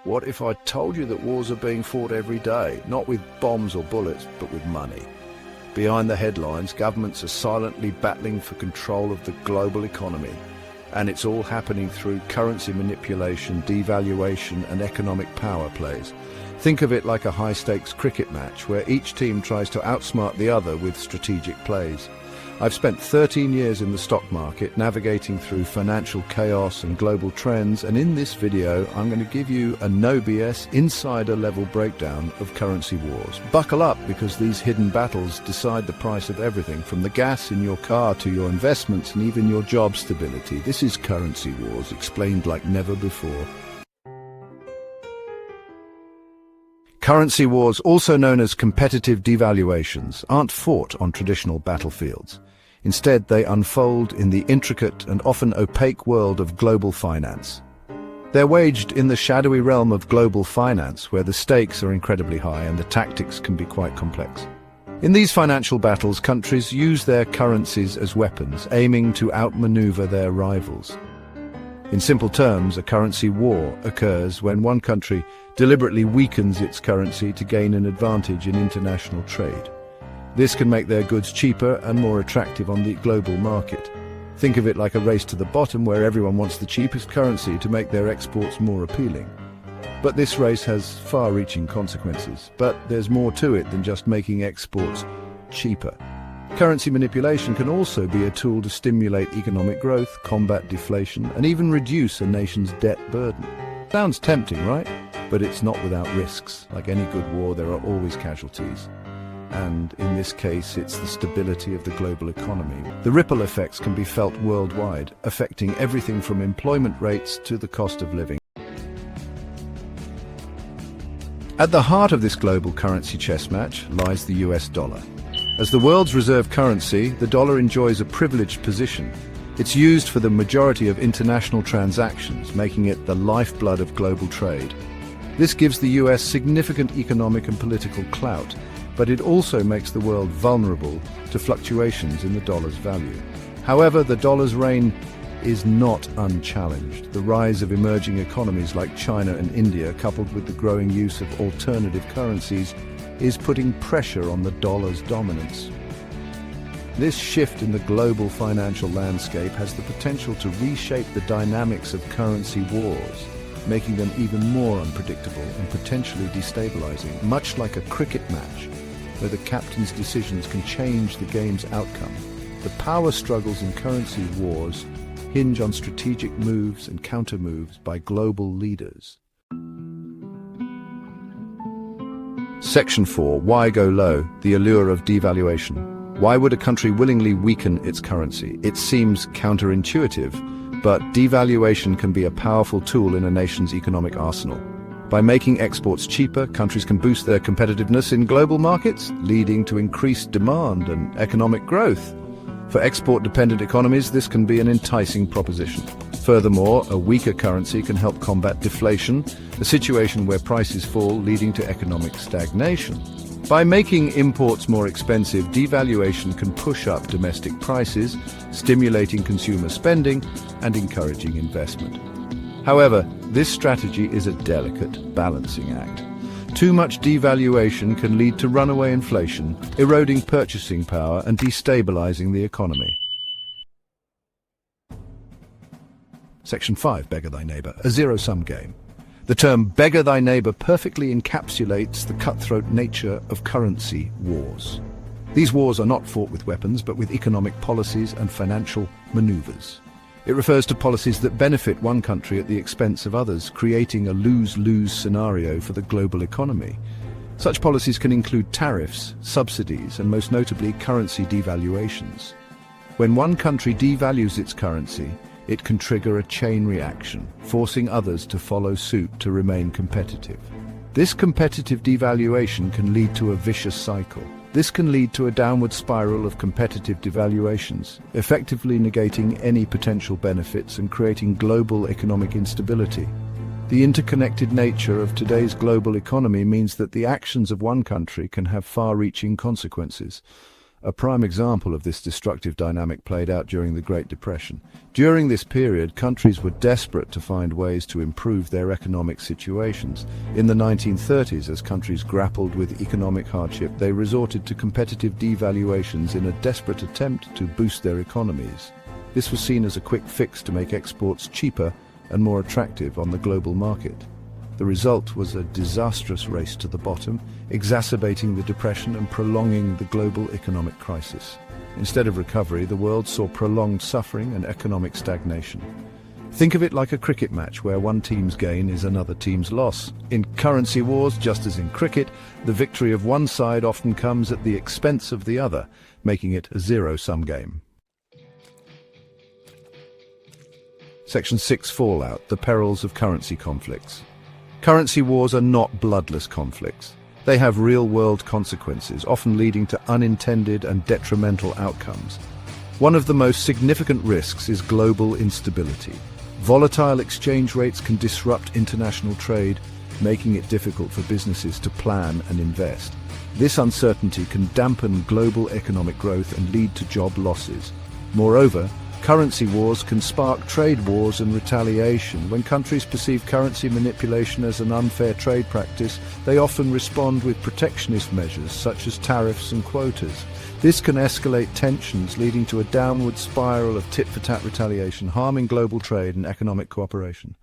What if I told you that wars are being fought every day, not with bombs or bullets, but with money? Behind the headlines, governments are silently battling for control of the global economy. And it's all happening through currency manipulation, devaluation, and economic power plays. Think of it like a high-stakes cricket match where each team tries to outsmart the other with strategic plays. I've spent 13 years in the stock market, navigating through financial chaos and global trends, and in this video I'm going to give you a no BS insider-level breakdown of currency wars. Buckle up, because these hidden battles decide the price of everything, from the gas in your car to your investments and even your job stability. This is Currency Wars, explained like never before. Currency wars, also known as competitive devaluations, aren't fought on traditional battlefields. Instead, they unfold in the intricate and often opaque world of global finance. They're waged in the shadowy realm of global finance, where the stakes are incredibly high and the tactics can be quite complex. In these financial battles, countries use their currencies as weapons, aiming to outmaneuver their rivals. In simple terms, a currency war occurs when one country deliberately weakens its currency to gain an advantage in international trade. This can make their goods cheaper and more attractive on the global market. Think of it like a race to the bottom, where everyone wants the cheapest currency to make their exports more appealing. But this race has far-reaching consequences. But there's more to it than just making exports cheaper. Currency manipulation can also be a tool to stimulate economic growth, combat deflation, and even reduce a nation's debt burden. Sounds tempting, right? But it's not without risks. Like any good war, there are always casualties. And in this case, it's the stability of the global economy. The ripple effects can be felt worldwide, affecting everything from employment rates to the cost of living. At the heart of this global currency chess match lies the US dollar. As the world's reserve currency, the dollar enjoys a privileged position. It's used for the majority of international transactions, making it the lifeblood of global trade. This gives the US significant economic and political clout, but it also makes the world vulnerable to fluctuations in the dollar's value. However, the dollar's reign is not unchallenged. The rise of emerging economies like China and India, coupled with the growing use of alternative currencies, is putting pressure on the dollar's dominance. This shift in the global financial landscape has the potential to reshape the dynamics of currency wars, making them even more unpredictable and potentially destabilizing, much like a cricket match, where the captain's decisions can change the game's outcome. The power struggles in currency wars hinge on strategic moves and counter-moves by global leaders. Section 4. Why go low? The allure of devaluation. Why would a country willingly weaken its currency? It seems counterintuitive, but devaluation can be a powerful tool in a nation's economic arsenal. By making exports cheaper, countries can boost their competitiveness in global markets, leading to increased demand and economic growth. For export-dependent economies, this can be an enticing proposition. Furthermore, a weaker currency can help combat deflation, a situation where prices fall, leading to economic stagnation. By making imports more expensive, devaluation can push up domestic prices, stimulating consumer spending and encouraging investment. However, this strategy is a delicate balancing act. Too much devaluation can lead to runaway inflation, eroding purchasing power and destabilizing the economy. Section 5. Beggar thy neighbor. A zero-sum game. The term beggar thy neighbor perfectly encapsulates the cutthroat nature of currency wars. These wars are not fought with weapons, but with economic policies and financial maneuvers. It refers to policies that benefit one country at the expense of others, creating a lose-lose scenario for the global economy. Such policies can include tariffs, subsidies, and most notably currency devaluations. When one country devalues its currency, it can trigger a chain reaction, forcing others to follow suit to remain competitive. This competitive devaluation can lead to a vicious cycle. This can lead to a downward spiral of competitive devaluations, effectively negating any potential benefits and creating global economic instability. The interconnected nature of today's global economy means that the actions of one country can have far-reaching consequences. A prime example of this destructive dynamic played out during the Great Depression. During this period, countries were desperate to find ways to improve their economic situations. In the 1930s, as countries grappled with economic hardship, they resorted to competitive devaluations in a desperate attempt to boost their economies. This was seen as a quick fix to make exports cheaper and more attractive on the global market. The result was a disastrous race to the bottom, exacerbating the depression and prolonging the global economic crisis. Instead of recovery, the world saw prolonged suffering and economic stagnation. Think of it like a cricket match where one team's gain is another team's loss. In currency wars, just as in cricket, the victory of one side often comes at the expense of the other, making it a zero-sum game. Section 6: Fallout, the perils of currency conflicts. Currency wars are not bloodless conflicts. They have real-world consequences, often leading to unintended and detrimental outcomes. One of the most significant risks is global instability. Volatile exchange rates can disrupt international trade, making it difficult for businesses to plan and invest. This uncertainty can dampen global economic growth and lead to job losses. Moreover, currency wars can spark trade wars and retaliation. When countries perceive currency manipulation as an unfair trade practice, they often respond with protectionist measures such as tariffs and quotas. This can escalate tensions, leading to a downward spiral of tit-for-tat retaliation, harming global trade and economic cooperation.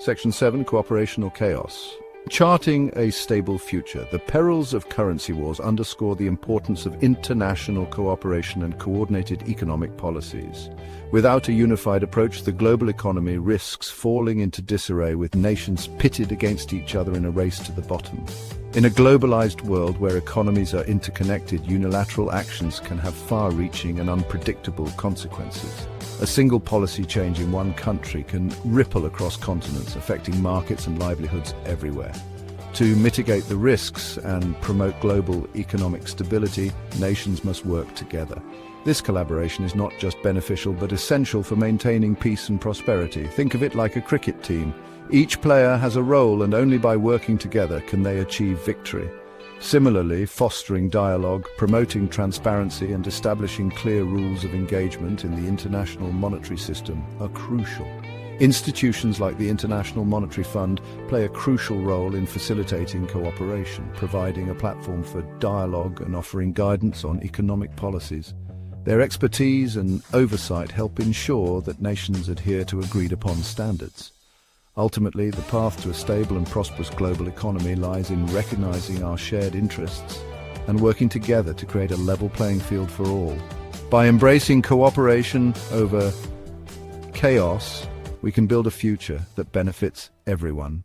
Section 7: Cooperation or Chaos. Charting a stable future, the perils of currency wars underscore the importance of international cooperation and coordinated economic policies. Without a unified approach, the global economy risks falling into disarray, with nations pitted against each other in a race to the bottom. In a globalized world where economies are interconnected, unilateral actions can have far-reaching and unpredictable consequences. A single policy change in one country can ripple across continents, affecting markets and livelihoods everywhere. To mitigate the risks and promote global economic stability, nations must work together. This collaboration is not just beneficial but essential for maintaining peace and prosperity. Think of it like a cricket team. Each player has a role, and only by working together can they achieve victory. Similarly, fostering dialogue, promoting transparency, and establishing clear rules of engagement in the international monetary system are crucial. Institutions like the International Monetary Fund play a crucial role in facilitating cooperation, providing a platform for dialogue and offering guidance on economic policies. Their expertise and oversight help ensure that nations adhere to agreed-upon standards. Ultimately, the path to a stable and prosperous global economy lies in recognizing our shared interests and working together to create a level playing field for all. By embracing cooperation over chaos, we can build a future that benefits everyone.